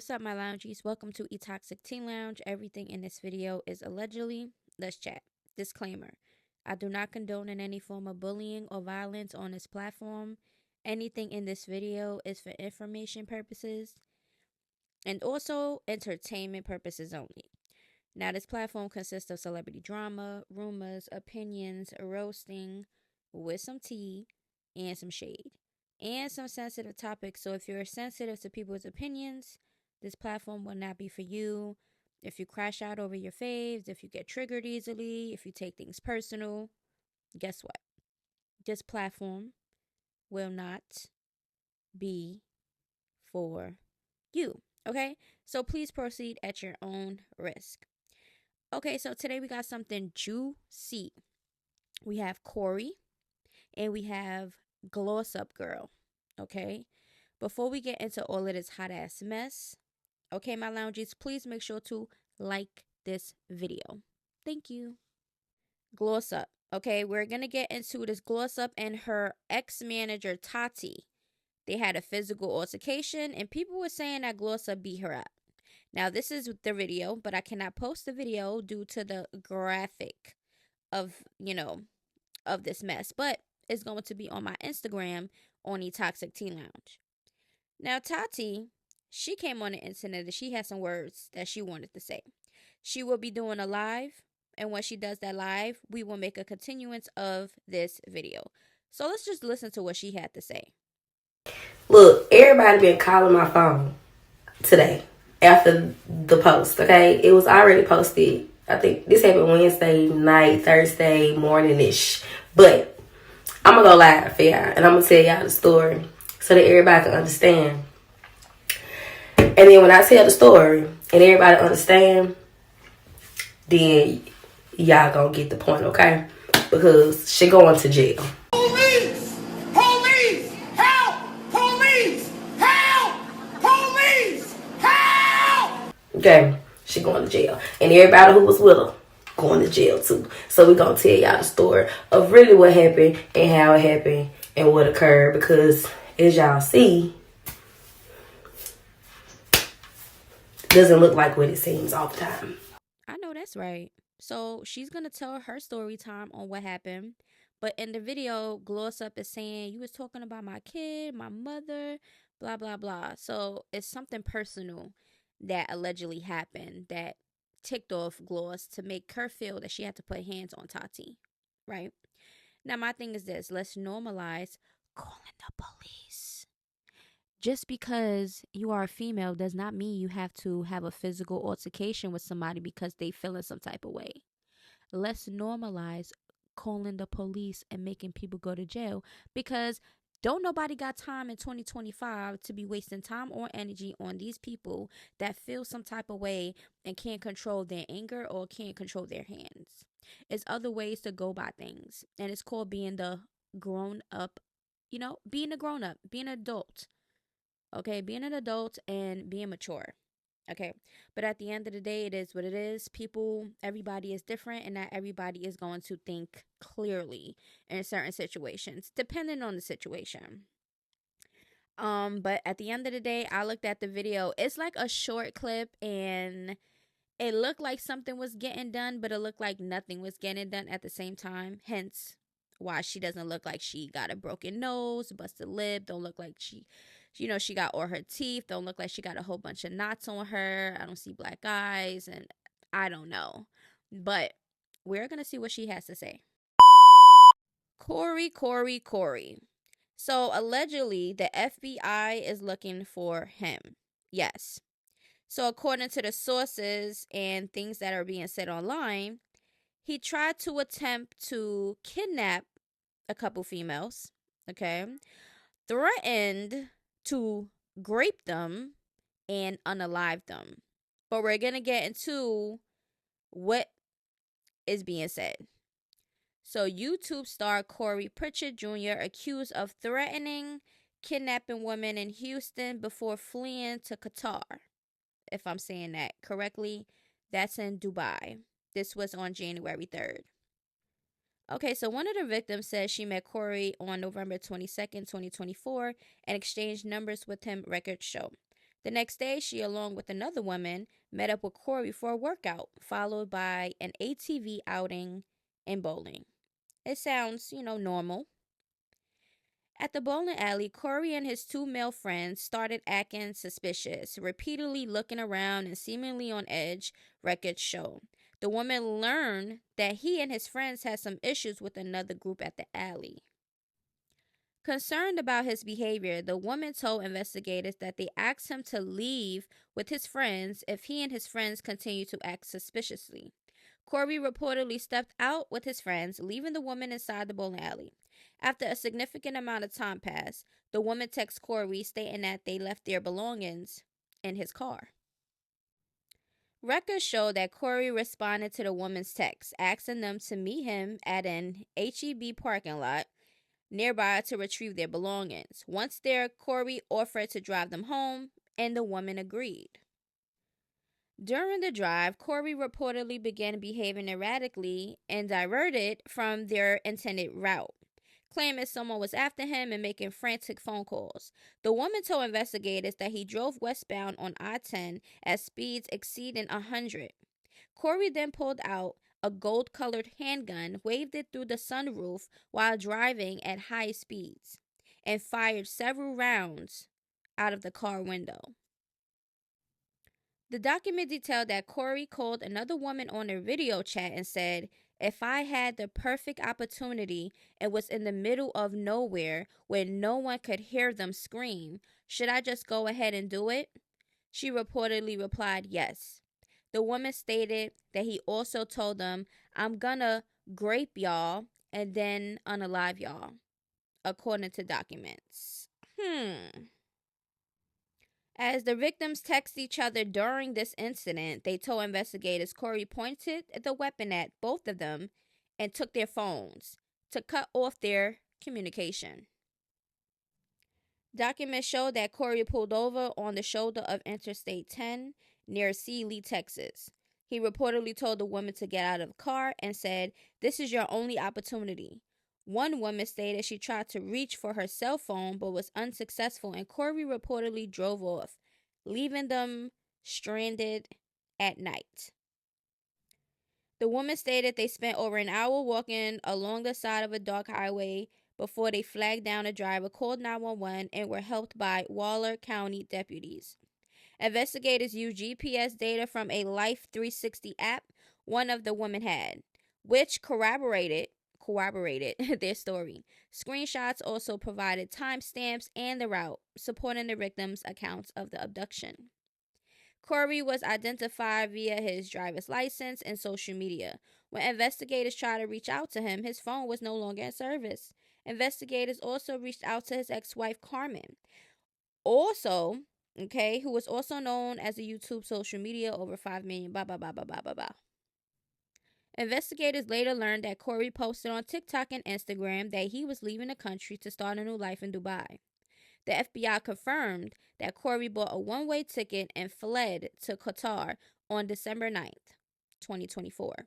What's up, my loungies? Welcome to Toxic Teen Lounge. Everything in this video is allegedly. Let's chat. Disclaimer: I do not condone in any form of bullying or violence on this platform. Anything in this video is for information purposes and also entertainment purposes only. Now, this platform consists of celebrity drama, rumors, opinions, roasting with some tea and some shade, and some sensitive topics. So, if you're sensitive to people's opinions, this platform will not be for you. If you crash out over your faves, if you get triggered easily, if you take things personal, guess what? This platform will not be for you. Okay? So, please proceed at your own risk. Okay, so today we got something juicy. We have Corey and we have Glossup Girl. Okay, before we get into all of this hot ass mess, okay, my lounges, please make sure to like this video. Thank you. Glossup. Okay, we're gonna get into this. Glossup and her ex-manager Tati. They had a physical altercation, and people were saying that Glossup beat her up. Now, this is the video, but I cannot post the video due to the graphic of, of this mess. But it's going to be on my Instagram on the Toxic Teen Lounge. Now, Tati, she came on the internet and she had some words that she wanted to say. She will be doing a live, and when she does that live, we will make a continuance of this video. So let's just listen to what she had to say. Look, everybody been calling my phone today after the post, okay? It was already posted. I think this happened Wednesday night, Thursday morning-ish. But I'm going to go live for y'all, and I'm going to tell y'all the story so that everybody can understand. And then when I tell the story and everybody understand, then y'all going to get the point, okay? Because she going to jail. Police! Police! Help! Police! Help! Police! Help! Okay, she going to jail. And everybody who was with her going to jail too. So we're going to tell y'all the story of really what happened and how it happened and what occurred. Because as y'all see, it doesn't look like what it seems all the time. I know that's right. So she's going to tell her story time on what happened. But in the video, Glossup is saying, you was talking about my kid, my mother, blah, blah, blah. So it's something personal that allegedly happened that ticked off Gloss to make her feel that she had to put hands on Tati, right? Now, my thing is this. Let's normalize calling the police. Just because you are a female does not mean you have to have a physical altercation with somebody because they feel in some type of way. Let's normalize calling the police and making people go to jail, because don't nobody got time in 2025 to be wasting time or energy on these people that feel some type of way and can't control their anger or can't control their hands. It's other ways to go by things, and it's called being the grown up, being a grown up, being an adult. Okay, being an adult and being mature. Okay, but at the end of the day, it is what it is. Everybody is different, and not everybody is going to think clearly in certain situations, depending on the situation. But at the end of the day, I looked at the video. It's like a short clip, and it looked like something was getting done, but it looked like nothing was getting done at the same time. Hence, why she doesn't look like she got a broken nose, busted lip, don't look like she got all her teeth, don't look like she got a whole bunch of knots on her. I don't see black eyes, and I don't know. But we're going to see what she has to say. Corey. So allegedly, the FBI is looking for him. Yes. So according to the sources and things that are being said online, he tried to attempt to kidnap a couple females, okay? Threatened to grape them and unalive them. But we're going to get into what is being said. So YouTube star Corey Pritchard Jr. accused of threatening kidnapping women in Houston before fleeing to Qatar. If I'm saying that correctly, that's in Dubai. This was on January 3rd. Okay, so one of the victims says she met Corey on November 22nd, 2024, and exchanged numbers with him, records show. The next day, she, along with another woman, met up with Corey for a workout, followed by an ATV outing and bowling. It sounds, normal. At the bowling alley, Corey and his two male friends started acting suspicious, repeatedly looking around and seemingly on edge, records show. The woman learned that he and his friends had some issues with another group at the alley. Concerned about his behavior, the woman told investigators that they asked him to leave with his friends if he and his friends continued to act suspiciously. Corey reportedly stepped out with his friends, leaving the woman inside the bowling alley. After a significant amount of time passed, the woman texted Corey stating that they left their belongings in his car. Records show that Corey responded to the woman's text, asking them to meet him at an HEB parking lot nearby to retrieve their belongings. Once there, Corey offered to drive them home, and the woman agreed. During the drive, Corey reportedly began behaving erratically and diverted from their intended route, claiming someone was after him and making frantic phone calls. The woman told investigators that he drove westbound on I-10 at speeds exceeding 100. Corey then pulled out a gold-colored handgun, waved it through the sunroof while driving at high speeds, and fired several rounds out of the car window. The document detailed that Corey called another woman on a video chat and said, "If I had the perfect opportunity and was in the middle of nowhere where no one could hear them scream, should I just go ahead and do it?" She reportedly replied yes. The woman stated that he also told them, "I'm gonna grape y'all and then unalive y'all," according to documents. As the victims text each other during this incident, they told investigators Corey pointed the weapon at both of them and took their phones to cut off their communication. Documents show that Corey pulled over on the shoulder of Interstate 10 near Sealy, Texas. He reportedly told the woman to get out of the car and said, "This is your only opportunity." One woman stated she tried to reach for her cell phone but was unsuccessful, and Corey reportedly drove off, leaving them stranded at night. The woman stated they spent over an hour walking along the side of a dark highway before they flagged down a driver, called 911, and were helped by Waller County deputies. Investigators used GPS data from a Life 360 app one of the women had, which corroborated their story. Screenshots also provided timestamps and the route, supporting the victims' accounts of the abduction. Corey was identified via his driver's license and social media. When investigators tried to reach out to him, his phone was no longer in service. Investigators also reached out to his ex-wife, Carmen, who was also known as a YouTube social media over 5 million, Investigators later learned that Corey posted on TikTok and Instagram that he was leaving the country to start a new life in Dubai. The FBI confirmed that Corey bought a one-way ticket and fled to Qatar on December 9th, 2024.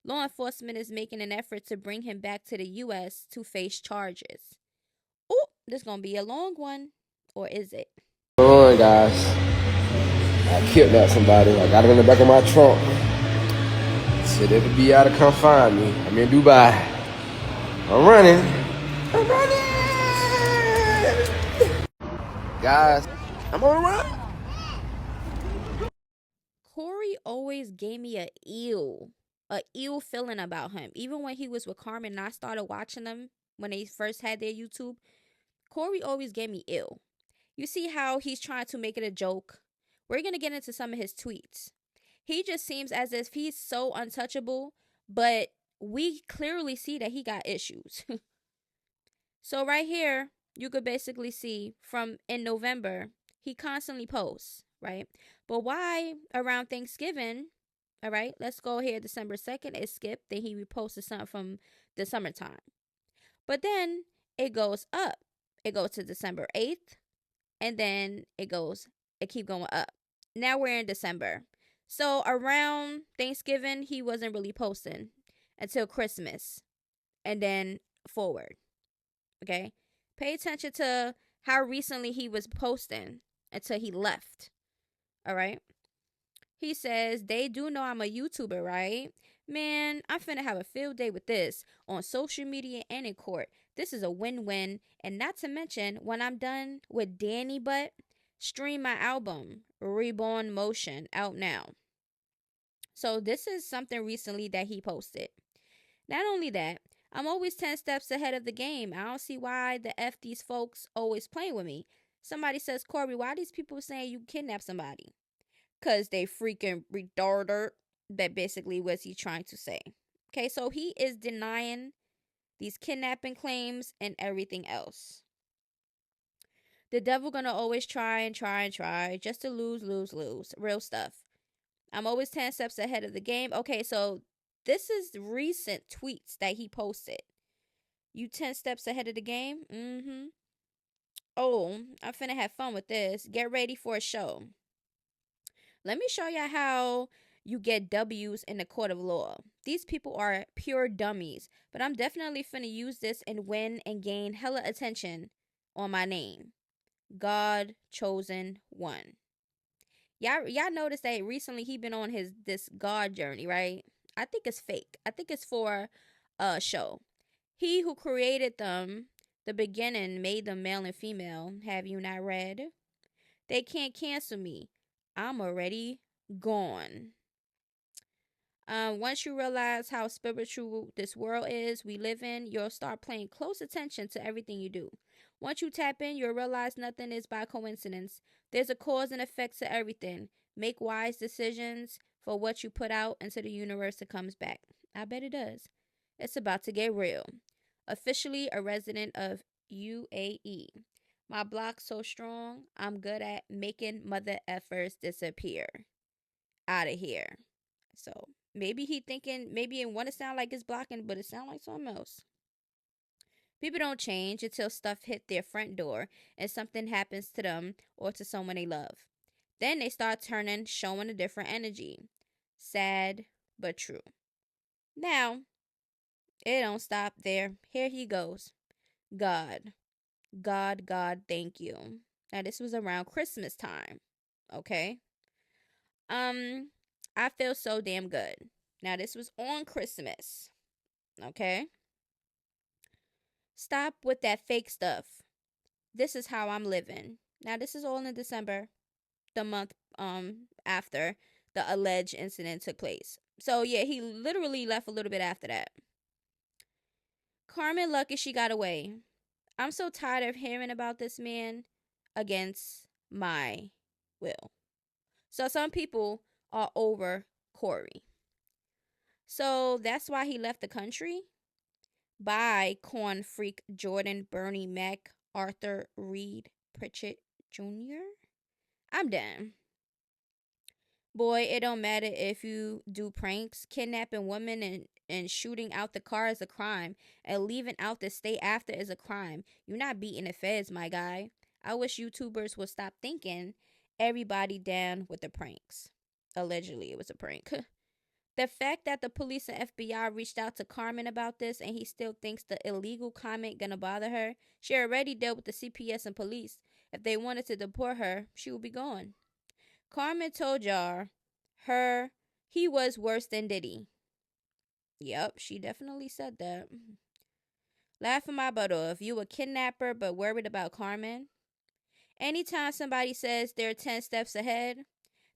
Law enforcement is making an effort to bring him back to the U.S. to face charges. Oh, this is going to be a long one. Or is it? On, guys. I kidnapped somebody. I got it in the back of my trunk. Said if the FBI to come find me. I'm in Dubai. I'm running. Guys, I'm on the run. Corey always gave me a ill feeling about him. Even when he was with Carmen and I started watching them when they first had their YouTube, Corey always gave me ill. You see how he's trying to make it a joke? We're going to get into some of his tweets. He just seems as if he's so untouchable, but we clearly see that he got issues. So right here, you could basically see from in November, he constantly posts, right? But why around Thanksgiving, all right, let's go here, December 2nd, it skipped, then he reposted something from the summertime. But then it goes up. It goes to December 8th, and then it keep going up. Now we're in December. So around Thanksgiving, he wasn't really posting until Christmas and then forward. Okay? Pay attention to how recently he was posting. until he left. All right. He says, they do know I'm a YouTuber, right? Man, I'm finna have a field day with this on social media and in court. This is a win-win. And not to mention, when I'm done with Danny Butt, stream my album, Reborn Motion, out now. So this is something recently that he posted. Not only that, I'm always 10 steps ahead of the game. I don't see why the F these folks always playing with me. Somebody says, Corey, why are these people saying you kidnapped somebody? Because they freaking retarded. That basically was he trying to say. Okay, so he is denying these kidnapping claims and everything else. The devil gonna always try and try and try just to lose. Real stuff. I'm always 10 steps ahead of the game. Okay, so this is recent tweets that he posted. You 10 steps ahead of the game? Mm-hmm. Oh, I'm finna have fun with this. Get ready for a show. Let me show y'all how you get W's in the court of law. These people are pure dummies, but I'm definitely finna use this and win and gain hella attention on my name. God chosen one. Y'all noticed that recently he been on this God journey, right? I think it's fake. I think it's for a show. He who created them, the beginning, made them male and female. Have you not read? They can't cancel me. I'm already gone. Once you realize how spiritual this world is we live in, you'll start paying close attention to everything you do. Once you tap in, you'll realize nothing is by coincidence. There's a cause and effect to everything. Make wise decisions for what you put out into the universe. It comes back. I bet it does. It's about to get real. Officially a resident of UAE. My block so strong, I'm good at making mother effers disappear. Out of here. So maybe he thinking, maybe it want to sound like it's blocking, but it sound like something else. People don't change until stuff hit their front door and something happens to them or to someone they love. Then they start turning, showing a different energy. Sad, but true. Now, it don't stop there. Here he goes. God, thank you. Now, this was around Christmas time. Okay? I feel so damn good. Now, this was on Christmas. Okay? Stop with that fake stuff. This is how I'm living. Now, this is all in December, the month after the alleged incident took place. So, yeah, he literally left a little bit after that. Carmen lucky she got away. I'm so tired of hearing about this man against my will. So some people are over Corey. So that's why he left the country. By Corn Freak Jordan, Bernie Mac, Arthur Reed Pritchett Jr. I'm done. Boy, it don't matter if you do pranks. Kidnapping women and shooting out the car is a crime. And leaving out the state after is a crime. You're not beating the feds, my guy. I wish YouTubers would stop thinking everybody down with the pranks. Allegedly, it was a prank. The fact that the police and FBI reached out to Carmen about this and he still thinks the illegal comment gonna bother her. She already dealt with the CPS and police. If they wanted to deport her, she would be gone. Carmen told y'all he was worse than Diddy. Yep, she definitely said that. Laughing my butt off. You a kidnapper but worried about Carmen? Anytime somebody says they're 10 steps ahead,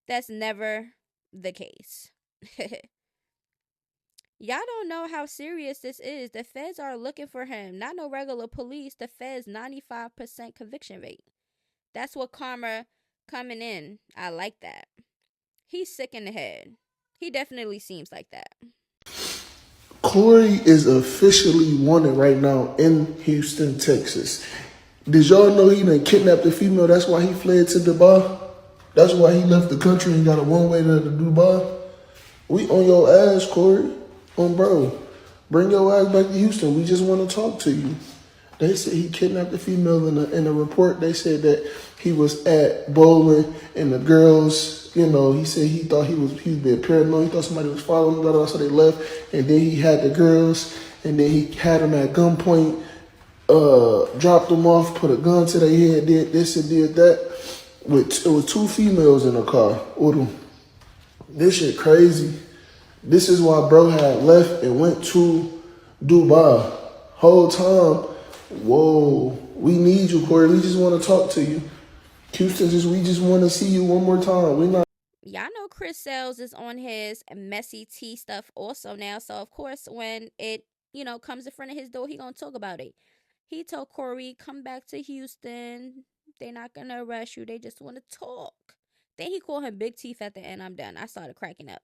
that's never the case. Y'all don't know how serious this is. The feds are looking for him. Not no regular police. The feds 95% conviction rate. That's what karma coming in. I like that. He's sick in the head. He definitely seems like that. Corey is officially wanted right now in Houston, Texas. Did y'all know he done kidnapped a female? That's why he fled to Dubai. That's why he left the country and got a one-way to Dubai. We on your ass, Corey. Bro. Bring your ass back to Houston. We just want to talk to you. They said he kidnapped a female in a report. They said that he was at bowling and the girls, he said he thought he was being paranoid. He thought somebody was following him, blah, blah, so they left. And then he had the girls and then he had them at gunpoint, dropped them off, put a gun to their head, did this and did that. It was two females in the car with him. This shit crazy. This is why bro had left and went to Dubai. Whole time, whoa, we need you, Corey. We just want to talk to you. Houston, we just want to see you one more time. We not. Y'all know Chris Sales is on his messy tea stuff also now. So of course, when it comes in front of his door, he gonna talk about it. He told Corey, "Come back to Houston. They're not gonna arrest you. They just want to talk." Then he called him Big Teeth at the end. I'm done. I started cracking up.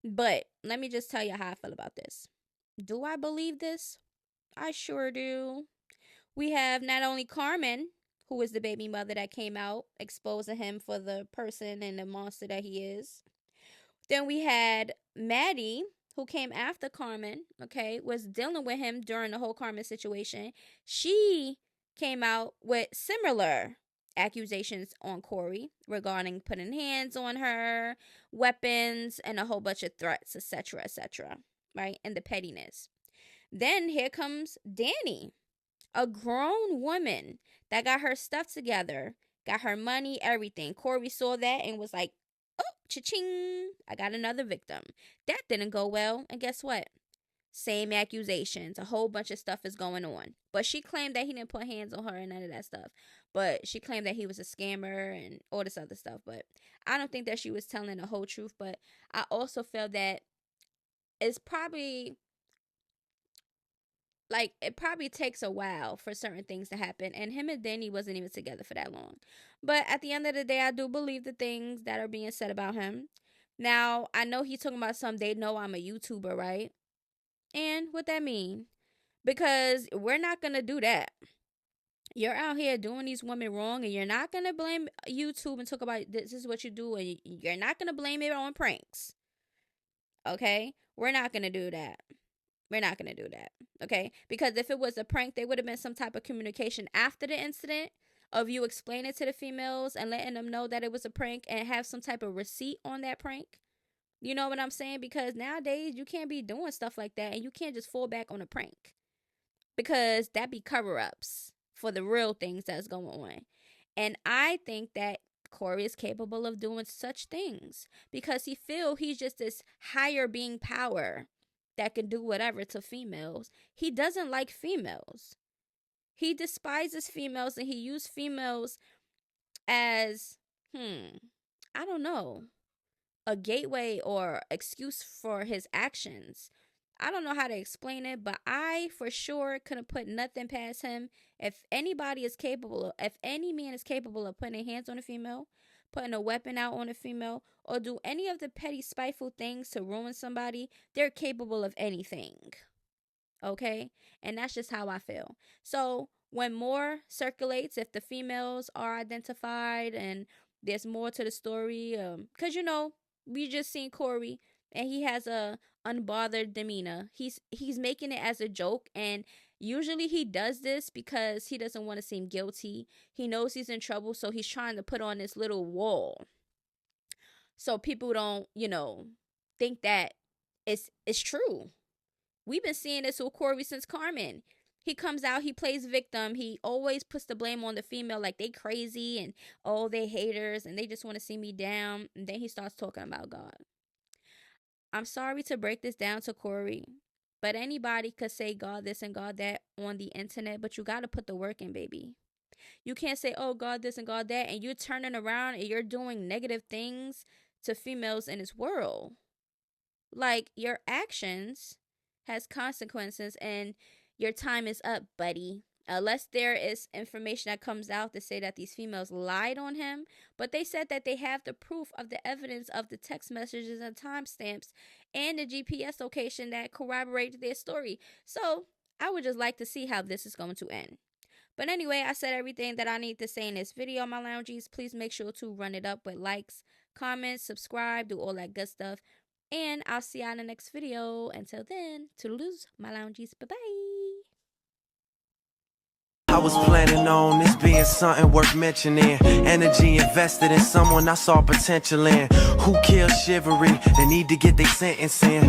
But let me just tell you how I feel about this. Do I believe this? I sure do. We have not only Carmen, who is the baby mother that came out, exposing him for the person and the monster that he is. Then we had Maddie, who came after Carmen, okay, was dealing with him during the whole Carmen situation. She came out with similar accusations on Corey regarding putting hands on her, weapons, and a whole bunch of threats, etc., right? And the pettiness. Then here comes Danny, a grown woman that got her stuff together, got her money, everything. Corey saw that and was like, "Oh, cha-ching, I got another victim." That didn't go well. And guess what? Same accusations. A whole bunch of stuff is going on. But she claimed that he didn't put hands on her and none of that stuff. But she claimed that he was a scammer and all this other stuff. But I don't think that she was telling the whole truth. But I also feel that it's probably, like, it probably takes a while for certain things to happen. And him and Danny wasn't even together for that long. But at the end of the day, I do believe the things that are being said about him. Now, I know he's talking about they know I'm a YouTuber, right? And what that mean? Because we're not going to do that. You're out here doing these women wrong, and you're not going to blame YouTube and talk about this is what you do, and you're not going to blame it on pranks. Okay? We're not going to do that. We're not going to do that. Okay? Because if it was a prank, there would have been some type of communication after the incident of you explaining to the females and letting them know that it was a prank and have some type of receipt on that prank. You know what I'm saying? Because nowadays you can't be doing stuff like that, and you can't just fall back on a prank, because that be cover-ups for the real things that's going on. And I think that Corey is capable of doing such things because he feels he's just this higher being power that can do whatever to females. He doesn't like females. He despises females, and he used females as, I don't know, a gateway or excuse for his actions. I don't know how to explain it, but I for sure couldn't put nothing past him. If any man is capable of putting hands on a female, putting a weapon out on a female, or do any of the petty, spiteful things to ruin somebody, they're capable of anything. Okay? And that's just how I feel. So when more circulates, if the females are identified and there's more to the story, because we just seen Corey, and he has a unbothered demeanor. He's making it as a joke, and usually he does this because he doesn't want to seem guilty. He knows he's in trouble, so he's trying to put on this little wall so people don't, think that it's true. We've been seeing this with Corey since Carmen. He comes out, he plays victim. He always puts the blame on the female, like they crazy and they haters and they just want to see me down. And then he starts talking about God. I'm sorry to break this down to Corey, but anybody could say God this and God that on the internet, but you got to put the work in, baby. You can't say, oh, God this and God that, and you're turning around and you're doing negative things to females in this world. Like, your actions has consequences, and your time is up, buddy. Unless there is information that comes out to say that these females lied on him. But they said that they have the proof of the evidence of the text messages and timestamps and the GPS location that corroborated their story. So I would just like to see how this is going to end. But anyway, I said everything that I need to say in this video, my loungies. Please make sure to run it up with likes, comments, subscribe, do all that good stuff. And I'll see y'all in the next video. Until then, toodaloo, my loungies. Bye-bye. I was planning on this being something worth mentioning. Energy invested in someone I saw potential in. Who killed chivalry? They need to get their sentence in.